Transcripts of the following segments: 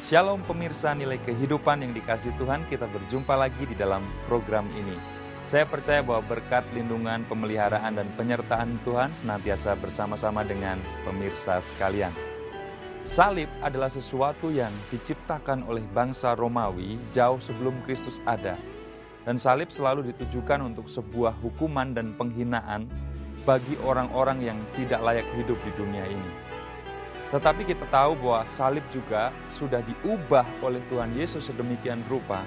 Shalom pemirsa Nilai Kehidupan yang dikasihi Tuhan, kita berjumpa lagi di dalam program ini. Saya percaya bahwa berkat lindungan, pemeliharaan, dan penyertaan Tuhan senantiasa bersama-sama dengan pemirsa sekalian. Salib adalah sesuatu yang diciptakan oleh bangsa Romawi jauh sebelum Kristus ada. Dan salib selalu ditujukan untuk sebuah hukuman dan penghinaan bagi orang-orang yang tidak layak hidup di dunia ini. Tetapi kita tahu bahwa salib juga sudah diubah oleh Tuhan Yesus sedemikian rupa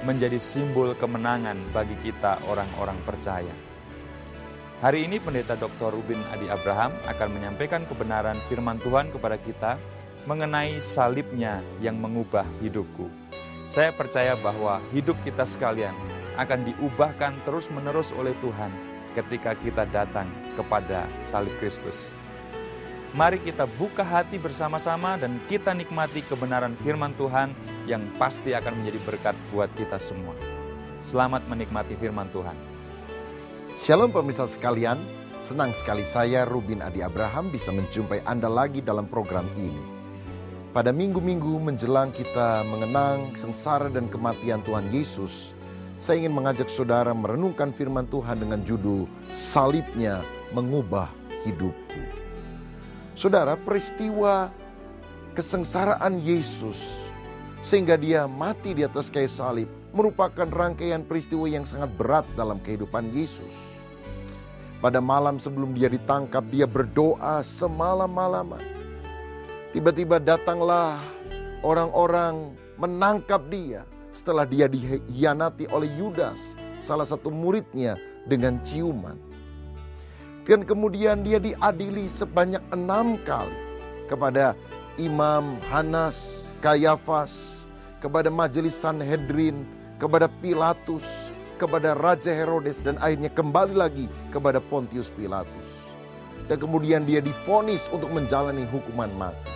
menjadi simbol kemenangan bagi kita orang-orang percaya. Hari ini Pendeta Dr. Rubin Adi Abraham akan menyampaikan kebenaran firman Tuhan kepada kita mengenai salibnya yang mengubah hidupku. Saya percaya bahwa hidup kita sekalian akan diubahkan terus-menerus oleh Tuhan ketika kita datang kepada salib Kristus. Mari kita buka hati bersama-sama dan kita nikmati kebenaran firman Tuhan yang pasti akan menjadi berkat buat kita semua. Selamat menikmati firman Tuhan. Shalom pemirsa sekalian, senang sekali saya Rubin Adi Abraham bisa menjumpai Anda lagi dalam program ini. Pada minggu-minggu menjelang kita mengenang sengsara dan kematian Tuhan Yesus, saya ingin mengajak saudara merenungkan firman Tuhan dengan judul Salibnya Mengubah Hidupku. Saudara, peristiwa kesengsaraan Yesus sehingga dia mati di atas kayu salib merupakan rangkaian peristiwa yang sangat berat dalam kehidupan Yesus. Pada malam sebelum dia ditangkap, dia berdoa semalam-malaman. Tiba-tiba datanglah orang-orang menangkap dia setelah dia dikhianati oleh Yudas, salah satu muridnya, dengan ciuman. Dan kemudian dia diadili sebanyak 6 kali kepada Imam Hanas, Kayafas, kepada Majelis Sanhedrin, kepada Pilatus, kepada Raja Herodes, dan akhirnya kembali lagi kepada Pontius Pilatus. Dan kemudian dia divonis untuk menjalani hukuman mati.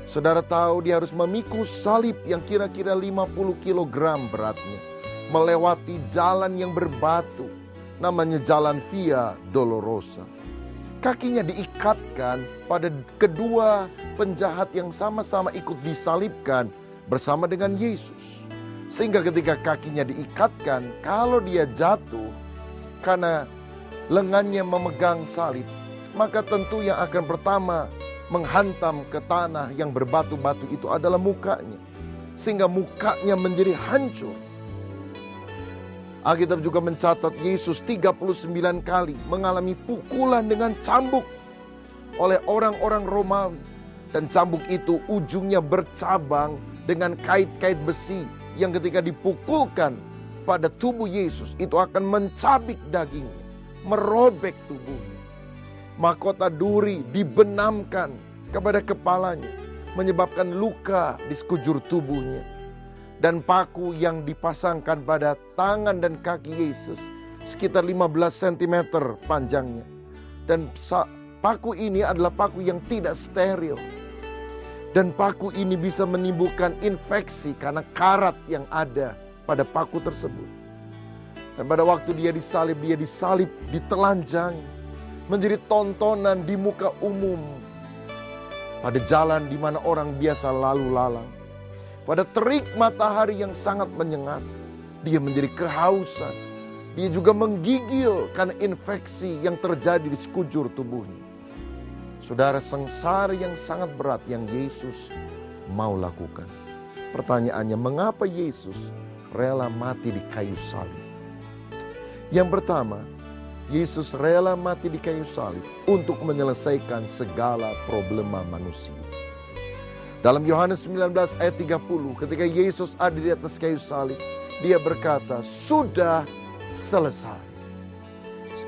Saudara tahu dia harus memikul salib yang kira-kira 50 kg beratnya, melewati jalan yang berbatu, namanya jalan Via Dolorosa. Kakinya diikatkan pada kedua penjahat yang sama-sama ikut disalibkan bersama dengan Yesus. Sehingga ketika kakinya diikatkan, kalau dia jatuh karena lengannya memegang salib, maka tentu yang akan pertama menghantam ke tanah yang berbatu-batu itu adalah mukanya. Sehingga mukanya menjadi hancur. Alkitab juga mencatat Yesus 39 kali mengalami pukulan dengan cambuk oleh orang-orang Romawi. Dan cambuk itu ujungnya bercabang dengan kait-kait besi yang ketika dipukulkan pada tubuh Yesus itu akan mencabik dagingnya, merobek tubuhnya. Mahkota duri dibenamkan kepada kepalanya, menyebabkan luka di sekujur tubuhnya. Dan paku yang dipasangkan pada tangan dan kaki Yesus sekitar 15 cm panjangnya. Dan paku ini adalah paku yang tidak steril. Dan paku ini bisa menimbulkan infeksi karena karat yang ada pada paku tersebut. Dan pada waktu dia disalib ditelanjang, menjadi tontonan di muka umum. Pada jalan di mana orang biasa lalu lalang. Pada terik matahari yang sangat menyengat, dia menjadi kehausan. Dia juga menggigil karena infeksi yang terjadi di sekujur tubuhnya. Saudara, sengsara yang sangat berat yang Yesus mau lakukan. Pertanyaannya, mengapa Yesus rela mati di kayu salib? Yang pertama, Yesus rela mati di kayu salib untuk menyelesaikan segala problema manusia. Dalam Yohanes 19 ayat 30, ketika Yesus ada di atas kayu salib, dia berkata, sudah selesai.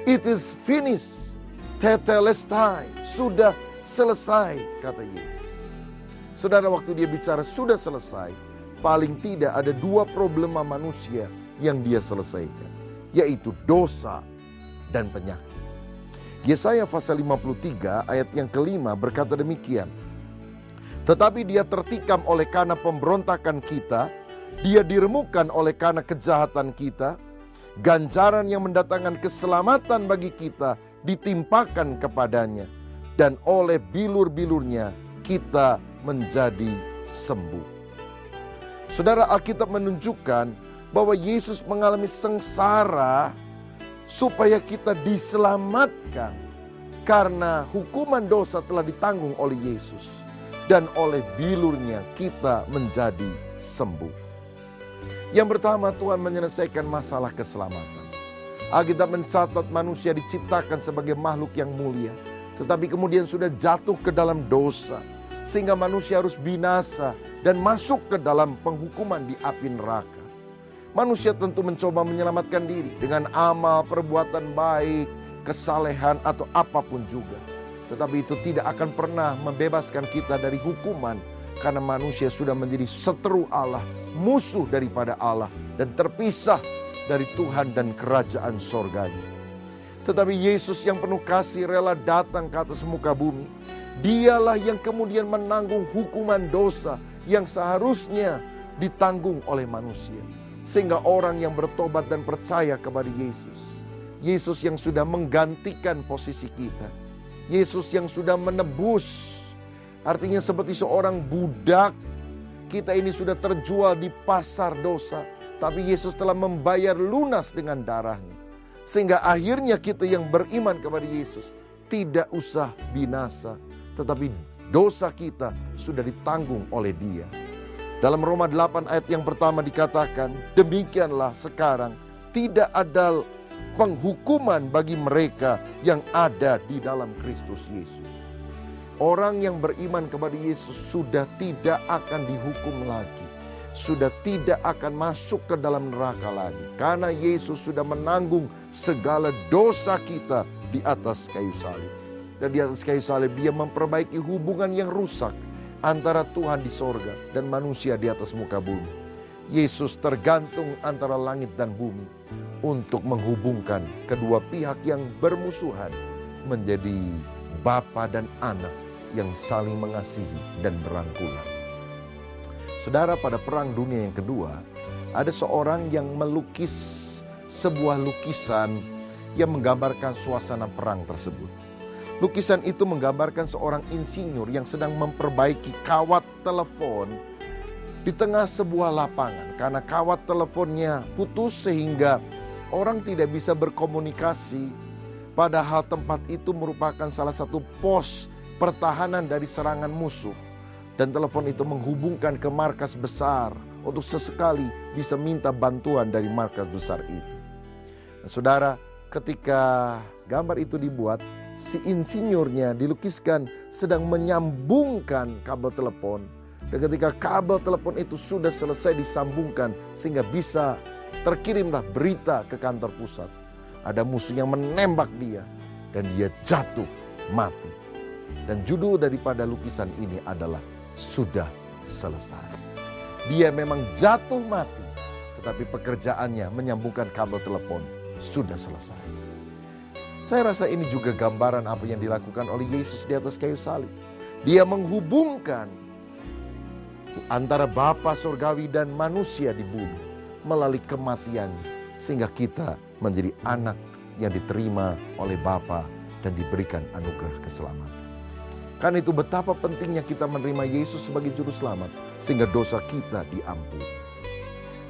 It is finished. Tetelestai. Sudah selesai, kata Yesus. Saudara, waktu dia bicara sudah selesai, paling tidak ada 2 problema manusia yang dia selesaikan, yaitu dosa dan penyakit. Yesaya pasal 53 ayat yang kelima berkata demikian. Tetapi dia tertikam oleh karena pemberontakan kita, dia diremukkan oleh karena kejahatan kita, ganjaran yang mendatangkan keselamatan bagi kita ditimpakan kepadanya, dan oleh bilur-bilurnya kita menjadi sembuh. Saudara, Alkitab menunjukkan bahwa Yesus mengalami sengsara supaya kita diselamatkan. Karena hukuman dosa telah ditanggung oleh Yesus. Dan oleh bilurnya kita menjadi sembuh. Yang pertama, Tuhan menyelesaikan masalah keselamatan. Alkitab mencatat manusia diciptakan sebagai makhluk yang mulia. Tetapi kemudian sudah jatuh ke dalam dosa. Sehingga manusia harus binasa dan masuk ke dalam penghukuman di api neraka. Manusia tentu mencoba menyelamatkan diri dengan amal, perbuatan baik, kesalehan atau apapun juga. Tetapi itu tidak akan pernah membebaskan kita dari hukuman. Karena manusia sudah menjadi seteru Allah, musuh daripada Allah. Dan terpisah dari Tuhan dan kerajaan sorganya. Tetapi Yesus yang penuh kasih rela datang ke atas muka bumi. Dialah yang kemudian menanggung hukuman dosa yang seharusnya ditanggung oleh manusia. Sehingga orang yang bertobat dan percaya kepada Yesus. Yesus yang sudah menggantikan posisi kita. Yesus yang sudah menebus. Artinya seperti seorang budak. Kita ini sudah terjual di pasar dosa. Tapi Yesus telah membayar lunas dengan darahnya. Sehingga akhirnya kita yang beriman kepada Yesus tidak usah binasa. Tetapi dosa kita sudah ditanggung oleh Dia. Dalam Roma 8 ayat yang pertama dikatakan, demikianlah sekarang tidak ada penghukuman bagi mereka yang ada di dalam Kristus Yesus. Orang yang beriman kepada Yesus sudah tidak akan dihukum lagi. Sudah tidak akan masuk ke dalam neraka lagi. Karena Yesus sudah menanggung segala dosa kita di atas kayu salib. Dan di atas kayu salib Dia memperbaiki hubungan yang rusak antara Tuhan di sorga dan manusia di atas muka bumi. Yesus tergantung antara langit dan bumi untuk menghubungkan kedua pihak yang bermusuhan menjadi bapa dan anak yang saling mengasihi dan berangkulan. Saudara, pada Perang Dunia yang kedua, ada seorang yang melukis sebuah lukisan yang menggambarkan suasana perang tersebut. Lukisan itu menggambarkan seorang insinyur yang sedang memperbaiki kawat telepon di tengah sebuah lapangan. Karena kawat teleponnya putus sehingga orang tidak bisa berkomunikasi. Padahal tempat itu merupakan salah satu pos pertahanan dari serangan musuh. Dan telepon itu menghubungkan ke markas besar untuk sesekali bisa minta bantuan dari markas besar itu. Nah, saudara, ketika gambar itu dibuat, si insinyurnya dilukiskan sedang menyambungkan kabel telepon. Dan ketika kabel telepon itu sudah selesai disambungkan sehingga bisa terkirimlah berita ke kantor pusat. Ada musuh yang menembak dia dan dia jatuh mati. Dan judul daripada lukisan ini adalah sudah selesai. Dia memang jatuh mati, tetapi pekerjaannya menyambungkan kabel telepon sudah selesai. Saya rasa ini juga gambaran apa yang dilakukan oleh Yesus di atas kayu salib. Dia menghubungkan antara Bapa surgawi dan manusia di bumi melalui kematiannya. Sehingga kita menjadi anak yang diterima oleh Bapa dan diberikan anugerah keselamatan. Karena itu betapa pentingnya kita menerima Yesus sebagai juru selamat. Sehingga dosa kita diampuni.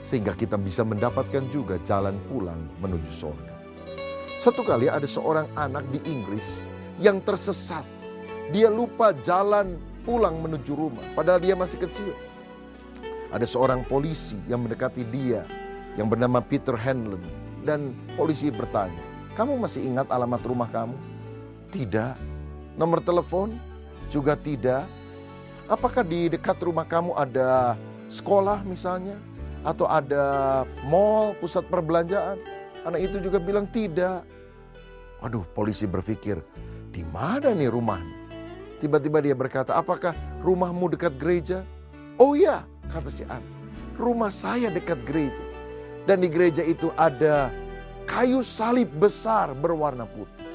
Sehingga kita bisa mendapatkan juga jalan pulang menuju surga. Satu kali ada seorang anak di Inggris yang tersesat. Dia lupa jalan pulang menuju rumah. Padahal dia masih kecil. Ada seorang polisi yang mendekati dia yang bernama Peter Hanlon. Dan polisi bertanya, kamu masih ingat alamat rumah kamu? Tidak. Nomor telepon? Juga tidak. Apakah di dekat rumah kamu ada sekolah misalnya? Atau ada mall, pusat perbelanjaan? Anak itu juga bilang tidak. Waduh, polisi berpikir, di mana nih rumahnya? Tiba-tiba dia berkata, apakah rumahmu dekat gereja? Oh iya, kata si anak. Rumah saya dekat gereja. Dan di gereja itu ada kayu salib besar berwarna putih.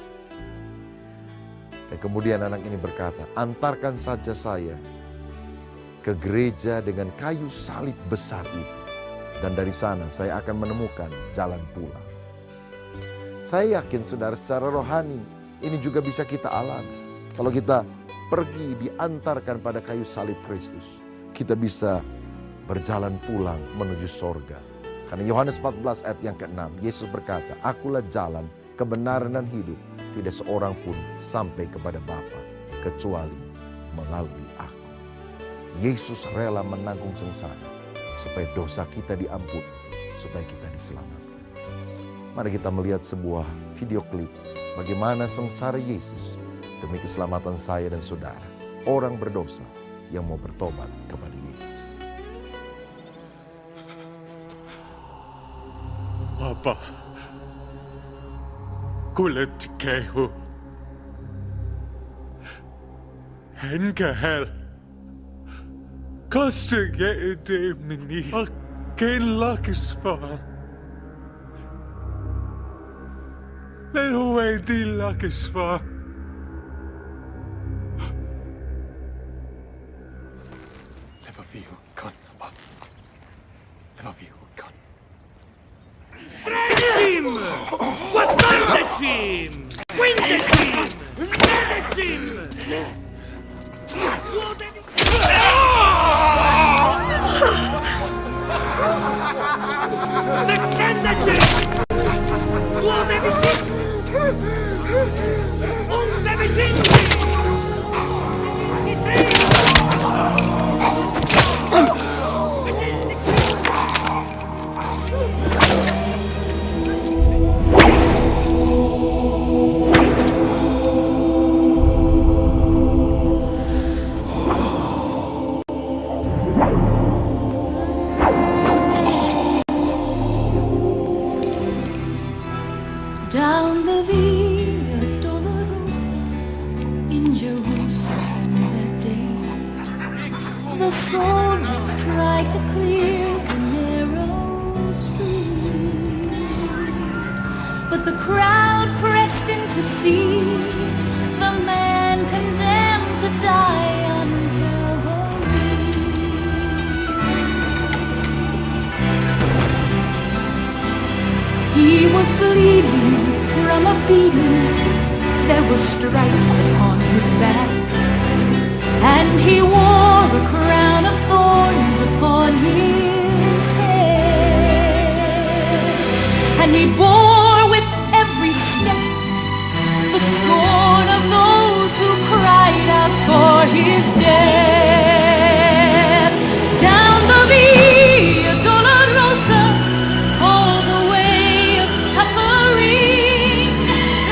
Dan kemudian anak ini berkata, antarkan saja saya ke gereja dengan kayu salib besar itu. Dan dari sana saya akan menemukan jalan pulang. Saya yakin saudara secara rohani ini juga bisa kita alami. Kalau kita pergi diantarkan pada kayu salib Kristus, kita bisa berjalan pulang menuju sorga. Karena Yohanes 14 ayat yang ke-6, Yesus berkata, "Akulah jalan, kebenaran dan hidup. Tidak seorang pun sampai kepada Bapa kecuali melalui aku." Yesus rela menanggung sengsara supaya dosa kita diampuni, supaya kita diselamatkan. Mari kita melihat sebuah video klip bagaimana sengsara Yesus demi keselamatan saya dan saudara, orang berdosa yang mau bertobat kepada Yesus. Bapa, kulit kehu, engkau, kostige demini, aken lakisfal, lewe di lakisfal. Levaviu kan, Abba, levaviu kan. Tredicim! Quattordicim! Quindicim! Tredicim! Septendicim! Duodecim! Undecim! Down the Via Dolorosa in Jerusalem that day, the soldiers tried to clear the narrow street, but the crowd pressed in to see the man condemned to die on Calvary. He was bleeding from a beating, there were stripes upon his back, and he wore a crown of thorns upon his head, and he bore with every step the scorn of those who cried out for his death. Down the Via Dolorosa, all the way of suffering,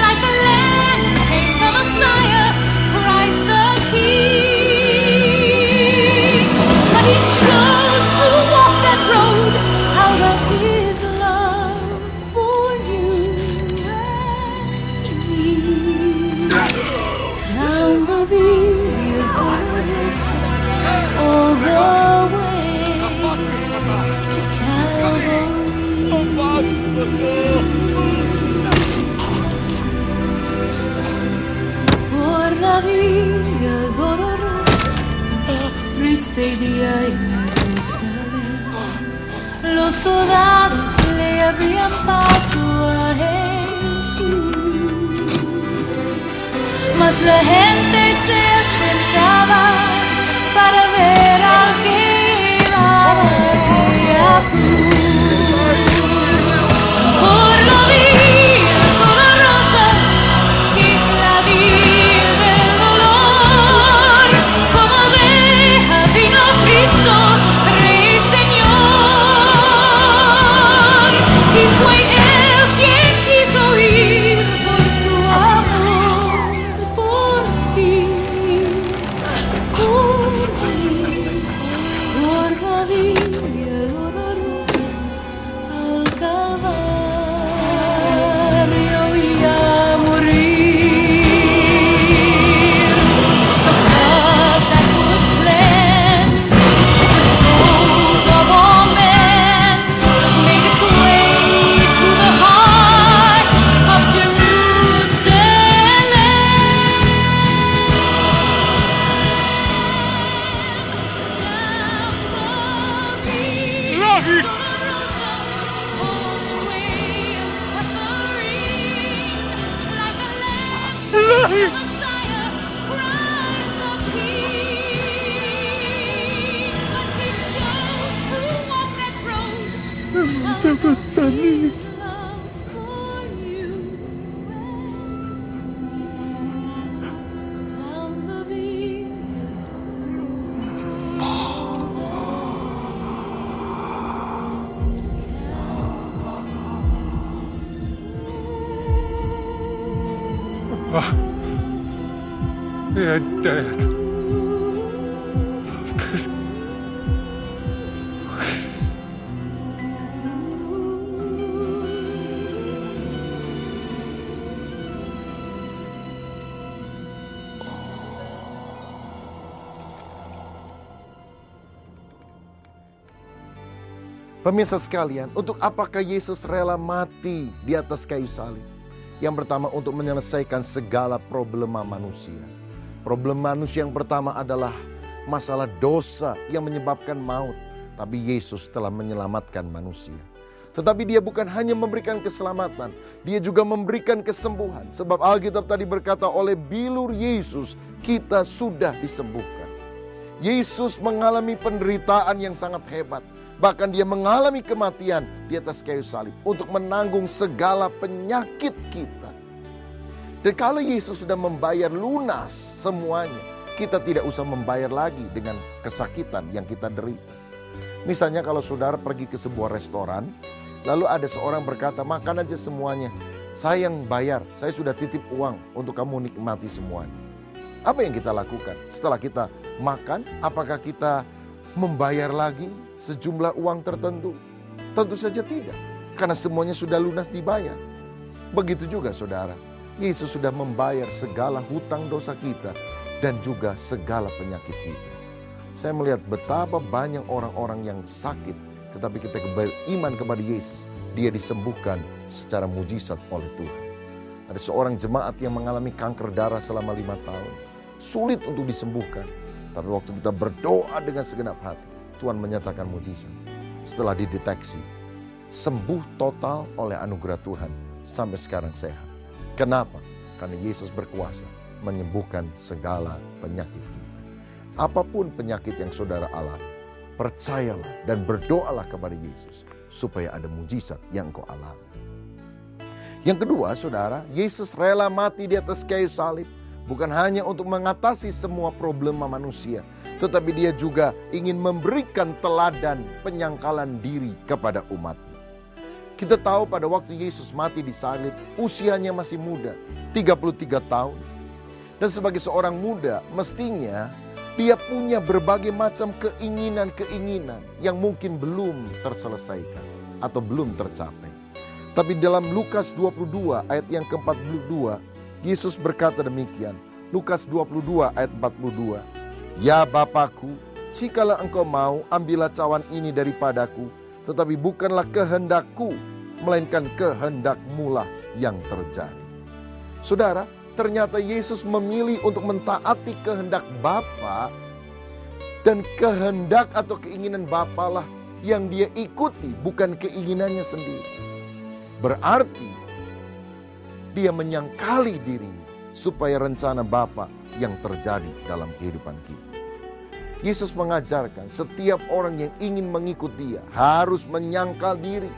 like a lamb came the Messiah, Christ the King. But he chose to walk that road out of his love for you and me. Down the Via Dolorosa, all the way to Calvary. Por la Via Dolorosa, triste día en Jerusalén, los soldados le abrían paso a Jesús, mas la gente se acercaba para ver al que iba a aquella cruz. Por la Via Dolorosa, que es la vía del dolor, como oveja vino Cristo, Rey y Señor, y fue Él quien quiso ir por su amor, por ti, por la Via Dolorosa, al Calvario y a morir. The blood that would cleanse the souls of all men made its way to the heart of Jerusalem. Ilahi! Ilahi! They're dead. Good. Pemirsa sekalian, untuk apakah Yesus rela mati di atas kayu salib? Yang pertama, untuk menyelesaikan segala problema manusia. Problem manusia yang pertama adalah masalah dosa yang menyebabkan maut. Tapi Yesus telah menyelamatkan manusia. Tetapi dia bukan hanya memberikan keselamatan, dia juga memberikan kesembuhan. Sebab Alkitab tadi berkata, oleh bilur Yesus kita sudah disembuhkan. Yesus mengalami penderitaan yang sangat hebat. Bahkan dia mengalami kematian di atas kayu salib untuk menanggung segala penyakit kita. Dan kalau Yesus sudah membayar lunas semuanya, kita tidak usah membayar lagi dengan kesakitan yang kita derita. Misalnya kalau saudara pergi ke sebuah restoran, lalu ada seorang berkata, makan aja semuanya. Saya yang bayar, saya sudah titip uang untuk kamu nikmati semuanya. Apa yang kita lakukan? Setelah kita makan, apakah kita membayar lagi sejumlah uang tertentu? Tentu saja tidak, karena semuanya sudah lunas dibayar. Begitu juga saudara, Yesus sudah membayar segala hutang dosa kita dan juga segala penyakit kita. Saya melihat betapa banyak orang-orang yang sakit, tetapi kita beriman kepada Yesus, dia disembuhkan secara mujizat oleh Tuhan. Ada seorang jemaat yang mengalami kanker darah selama 5 tahun. Sulit untuk disembuhkan, tapi waktu kita berdoa dengan segenap hati, Tuhan menyatakan mujizat. Setelah dideteksi, sembuh total oleh anugerah Tuhan, sampai sekarang sehat. Kenapa? Karena Yesus berkuasa menyembuhkan segala penyakit kita. Apapun penyakit yang saudara alami, percayalah dan berdoalah kepada Yesus supaya ada mujizat yang engkau alami. Yang kedua, saudara, Yesus rela mati di atas kayu salib bukan hanya untuk mengatasi semua problema manusia, tetapi dia juga ingin memberikan teladan penyangkalan diri kepada umatnya. Kita tahu pada waktu Yesus mati di salib, usianya masih muda, 33 tahun. Dan sebagai seorang muda, mestinya dia punya berbagai macam keinginan-keinginan yang mungkin belum terselesaikan atau belum tercapai. Tapi dalam Lukas 22 ayat yang ke-42, Yesus berkata demikian. Lukas 22 ayat 42. Ya Bapakku, jikalau engkau mau, ambillah cawan ini daripadaku, tetapi bukanlah kehendakku, melainkan kehendak-Mu lah yang terjadi. Saudara, ternyata Yesus memilih untuk mentaati kehendak Bapa, dan kehendak atau keinginan Bapa lah yang dia ikuti, bukan keinginannya sendiri. Berarti dia menyangkali dirinya supaya rencana Bapa yang terjadi dalam kehidupan kita. Yesus mengajarkan setiap orang yang ingin mengikut dia harus menyangkal diri.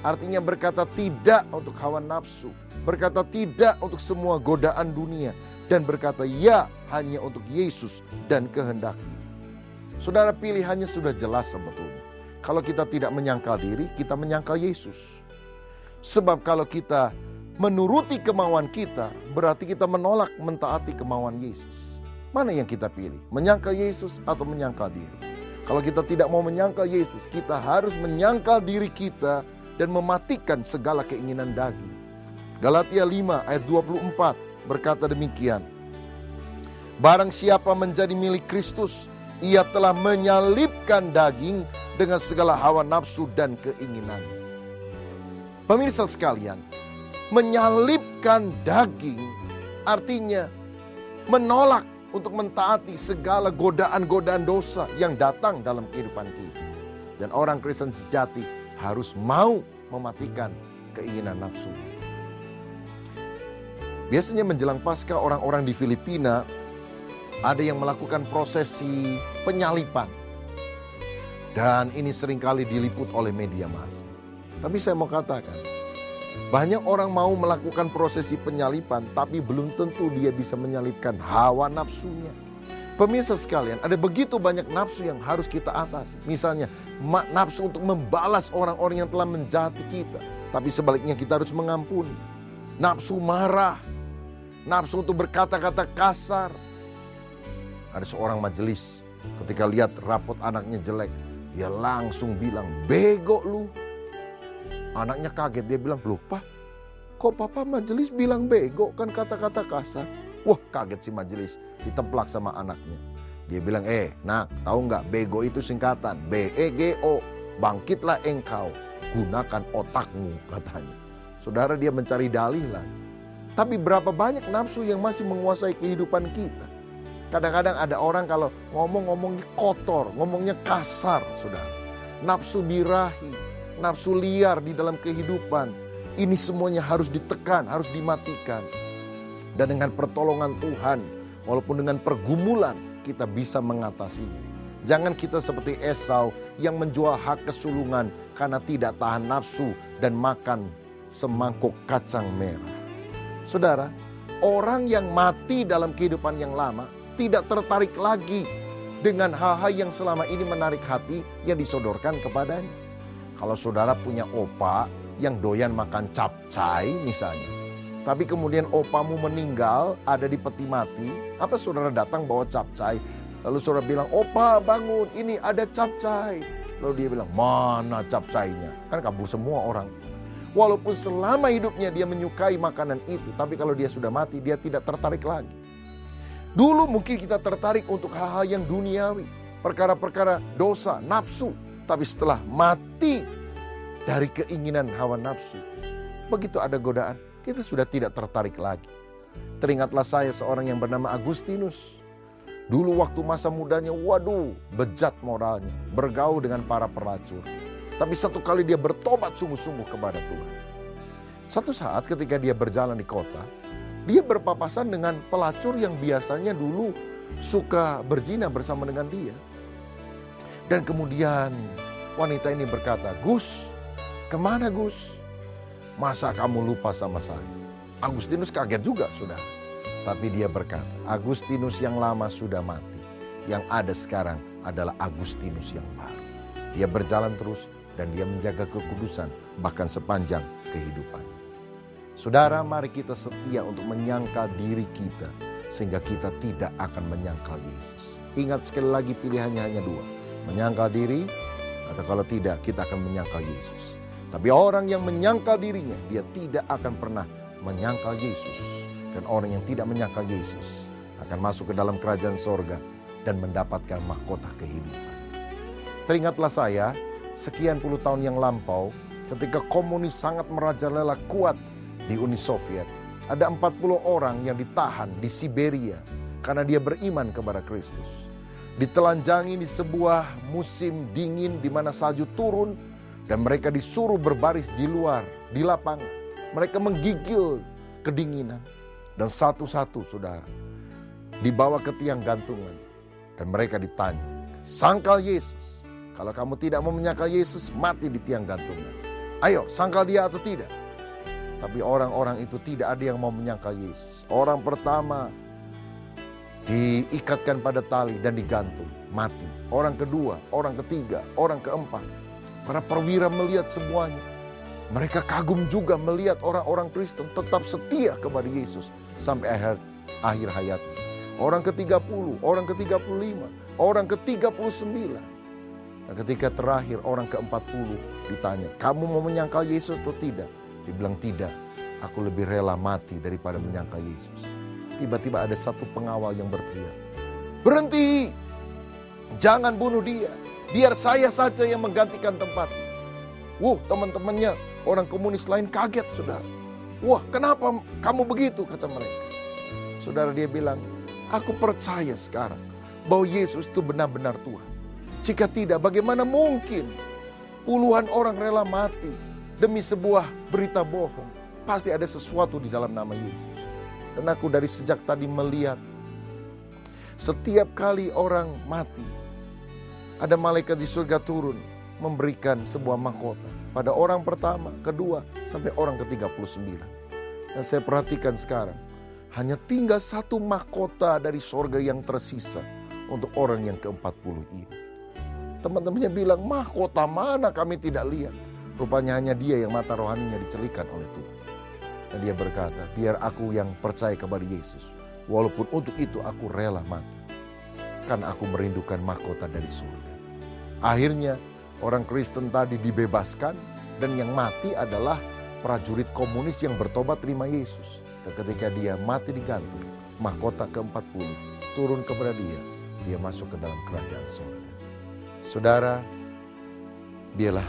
Artinya berkata tidak untuk hawa nafsu, berkata tidak untuk semua godaan dunia, dan berkata ya hanya untuk Yesus dan kehendaknya. Saudara, pilihannya sudah jelas sebetulnya. Kalau kita tidak menyangkal diri, kita menyangkal Yesus. Sebab kalau kita menuruti kemauan kita, berarti kita menolak mentaati kemauan Yesus. Mana yang kita pilih? Menyangkal Yesus atau menyangkal diri? Kalau kita tidak mau menyangkal Yesus, kita harus menyangkal diri kita dan mematikan segala keinginan daging. Galatia 5 ayat 24 berkata demikian. Barang siapa menjadi milik Kristus, ia telah menyalibkan daging dengan segala hawa nafsu dan keinginannya. Pemirsa sekalian, menyalibkan daging artinya menolak untuk mentaati segala godaan-godaan dosa yang datang dalam kehidupan kita. Dan orang Kristen sejati harus mau mematikan keinginan nafsu. Biasanya menjelang Paskah, orang-orang di Filipina ada yang melakukan prosesi penyalipan. Dan ini seringkali diliput oleh media massa. Tapi saya mau katakan, banyak orang mau melakukan prosesi penyalipan, tapi belum tentu dia bisa menyalipkan hawa nafsunya. Pemirsa sekalian, ada begitu banyak nafsu yang harus kita atasi. Misalnya, nafsu untuk membalas orang-orang yang telah menjahati kita. Tapi sebaliknya kita harus mengampuni. Nafsu marah, nafsu untuk berkata-kata kasar. Ada seorang majelis ketika lihat rapot anaknya jelek, dia langsung bilang, bego lu. Anaknya kaget, dia bilang, loh Pak, kok Papa majelis bilang bego, kan kata-kata kasar. Wah, kaget si majelis, ditemplak sama anaknya. Dia bilang, nak, tahu nggak bego itu singkatan BEGO, bangkitlah engkau, gunakan otakmu, katanya. Saudara, dia mencari dalih lah. Tapi berapa banyak nafsu yang masih menguasai kehidupan kita. Kadang-kadang ada orang kalau ngomongnya kotor, ngomongnya kasar, saudara. Nafsu birahi, nafsu liar di dalam kehidupan. Ini semuanya harus ditekan, harus dimatikan. Dan dengan pertolongan Tuhan, walaupun dengan pergumulan, kita bisa mengatasinya. Jangan kita seperti Esau yang menjual hak kesulungan karena tidak tahan nafsu dan makan semangkuk kacang merah. Saudara, orang yang mati dalam kehidupan yang lama tidak tertarik lagi dengan hal-hal yang selama ini menarik hati yang disodorkan kepadanya. Kalau saudara punya opa yang doyan makan capcay misalnya, tapi kemudian opamu meninggal ada di peti mati, apa saudara datang bawa capcay? Lalu saudara bilang, opa bangun, ini ada capcay. Lalu dia bilang, mana capcaynya? Kan kabur semua orang. Walaupun selama hidupnya dia menyukai makanan itu, tapi kalau dia sudah mati, dia tidak tertarik lagi. Dulu mungkin kita tertarik untuk hal-hal yang duniawi, perkara-perkara dosa, nafsu. Tapi setelah mati dari keinginan hawa nafsu, begitu ada godaan, kita sudah tidak tertarik lagi. Teringatlah saya seorang yang bernama Agustinus. Dulu waktu masa mudanya, waduh, bejat moralnya, bergaul dengan para pelacur. Tapi satu kali dia bertobat sungguh-sungguh kepada Tuhan. Satu saat ketika dia berjalan di kota, dia berpapasan dengan pelacur yang biasanya dulu suka berzina bersama dengan dia. Dan kemudian wanita ini berkata, Gus, kemana Gus? Masa kamu lupa sama saya? Agustinus kaget juga, saudara. Tapi dia berkata, Agustinus yang lama sudah mati. Yang ada sekarang adalah Agustinus yang baru. Dia berjalan terus dan dia menjaga kekudusan bahkan sepanjang kehidupan. Saudara, mari kita setia untuk menyangkal diri kita sehingga kita tidak akan menyangkal Yesus. Ingat sekali lagi pilihannya hanya dua. Menyangkal diri atau kalau tidak kita akan menyangkal Yesus. Tapi orang yang menyangkal dirinya, dia tidak akan pernah menyangkal Yesus. Dan orang yang tidak menyangkal Yesus akan masuk ke dalam kerajaan sorga dan mendapatkan mahkota kehidupan. Teringatlah saya, sekian puluh tahun yang lampau, ketika komunis sangat merajalela kuat di Uni Soviet, ada 40 orang yang ditahan di Siberia karena dia beriman kepada Kristus. Ditelanjangi di sebuah musim dingin di mana salju turun dan mereka disuruh berbaris di luar, di lapangan. Mereka menggigil kedinginan dan satu-satu, saudara, dibawa ke tiang gantungan dan mereka ditanya, sangkal Yesus. Kalau kamu tidak mau menyangkal Yesus, mati di tiang gantungan. Ayo, sangkal dia atau tidak? Tapi orang-orang itu tidak ada yang mau menyangkal Yesus. Orang pertama diikatkan pada tali dan digantung, mati. Orang kedua, orang ketiga, orang keempat. Para perwira melihat semuanya. Mereka kagum juga melihat orang-orang Kristen tetap setia kepada Yesus sampai akhir hayatnya. Orang ke-30, orang ke-35, orang ke-39. Dan ketika terakhir orang ke-40 ditanya, kamu mau menyangkal Yesus atau tidak? Dia bilang tidak, aku lebih rela mati daripada menyangkal Yesus. Tiba-tiba ada satu pengawal yang berteriak, berhenti, jangan bunuh dia, biar saya saja yang menggantikan tempatnya. Teman-temannya orang komunis lain kaget, saudara. Wah, kenapa kamu begitu, kata mereka. Saudara, dia bilang, aku percaya sekarang bahwa Yesus itu benar-benar Tuhan. Jika tidak, bagaimana mungkin puluhan orang rela mati demi sebuah berita bohong? Pasti ada sesuatu di dalam nama Yesus. Dan aku dari sejak tadi melihat setiap kali orang mati, ada malaikat di surga turun memberikan sebuah mahkota pada orang pertama, kedua, sampai orang ke-39. Dan saya perhatikan sekarang, hanya tinggal satu mahkota dari surga yang tersisa untuk orang yang ke-40 ini. Teman-temannya bilang, mahkota mana kami tidak lihat. Rupanya hanya dia yang mata rohaninya dicelikan oleh Tuhan. Dan dia berkata, biar aku yang percaya kepada Yesus, walaupun untuk itu aku rela mati, karena aku merindukan mahkota dari surga. Akhirnya orang Kristen tadi dibebaskan, dan yang mati adalah prajurit komunis yang bertobat terima Yesus. Dan ketika dia mati digantung, mahkota ke-40 turun kepada dia. Dia masuk ke dalam kerajaan surga. Saudara, biarlah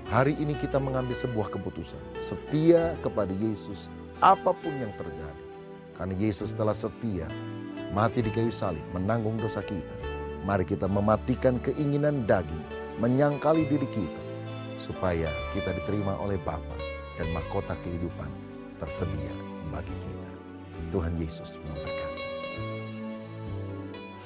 hari ini kita mengambil sebuah keputusan. Setia kepada Yesus apapun yang terjadi. Karena Yesus telah setia, mati di kayu salib, menanggung dosa kita. Mari kita mematikan keinginan daging, menyangkali diri kita, supaya kita diterima oleh Bapa dan mahkota kehidupan tersedia bagi kita. Tuhan Yesus memberkati.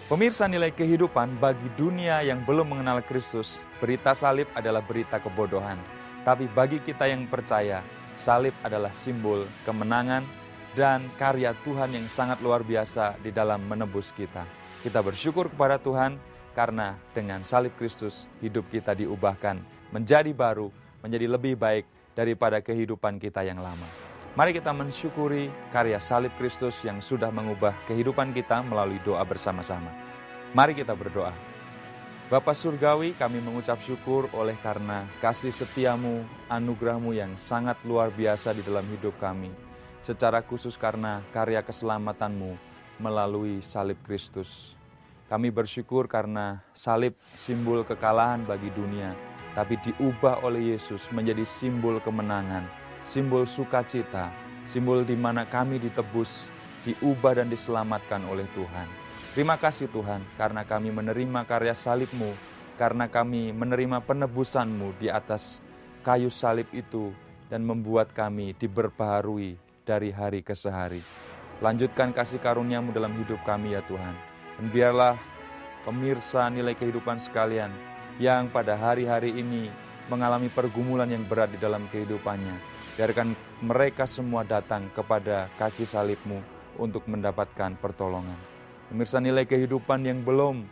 Pemirsa, nilai kehidupan bagi dunia yang belum mengenal Kristus, berita salib adalah berita kebodohan. Tapi bagi kita yang percaya, salib adalah simbol kemenangan dan karya Tuhan yang sangat luar biasa di dalam menebus kita. Kita bersyukur kepada Tuhan karena dengan salib Kristus hidup kita diubahkan menjadi baru, menjadi lebih baik daripada kehidupan kita yang lama. Mari kita mensyukuri karya salib Kristus yang sudah mengubah kehidupan kita melalui doa bersama-sama. Mari kita berdoa. Bapa Surgawi, kami mengucap syukur oleh karena kasih setiamu, anugerahmu yang sangat luar biasa di dalam hidup kami. Secara khusus karena karya keselamatanmu melalui salib Kristus. Kami bersyukur karena salib simbol kekalahan bagi dunia, tapi diubah oleh Yesus menjadi simbol kemenangan, simbol sukacita, simbol di mana kami ditebus, diubah dan diselamatkan oleh Tuhan. Terima kasih Tuhan, karena kami menerima karya salib-Mu, karena kami menerima penebusan-Mu di atas kayu salib itu, dan membuat kami diperbaharui dari hari ke hari. Lanjutkan kasih karunia-Mu dalam hidup kami ya Tuhan. Dan biarlah pemirsa nilai kehidupan sekalian yang pada hari-hari ini mengalami pergumulan yang berat di dalam kehidupannya. Biarkan mereka semua datang kepada kaki salib-Mu untuk mendapatkan pertolongan. Pemirsa nilai kehidupan yang belum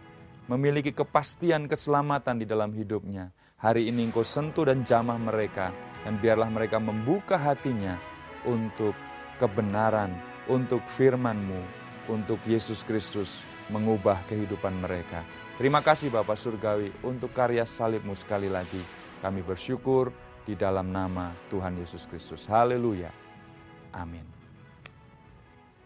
memiliki kepastian keselamatan di dalam hidupnya, hari ini Engkau sentuh dan jamah mereka, dan biarlah mereka membuka hatinya untuk kebenaran, untuk firman-Mu, untuk Yesus Kristus mengubah kehidupan mereka. Terima kasih Bapa Surgawi untuk karya salib-Mu sekali lagi. Kami bersyukur di dalam nama Tuhan Yesus Kristus. Haleluya. Amin.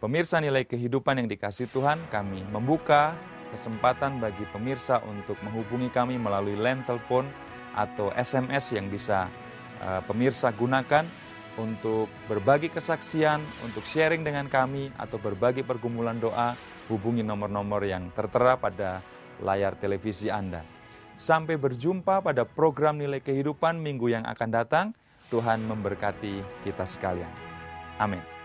Pemirsa nilai kehidupan yang dikasihi Tuhan, kami membuka kesempatan bagi pemirsa untuk menghubungi kami melalui line telepon atau SMS yang bisa pemirsa gunakan untuk berbagi kesaksian, untuk sharing dengan kami, atau berbagi pergumulan doa. Hubungi nomor-nomor yang tertera pada layar televisi Anda. Sampai berjumpa pada program Nilai Kehidupan minggu yang akan datang. Tuhan memberkati kita sekalian. Amin.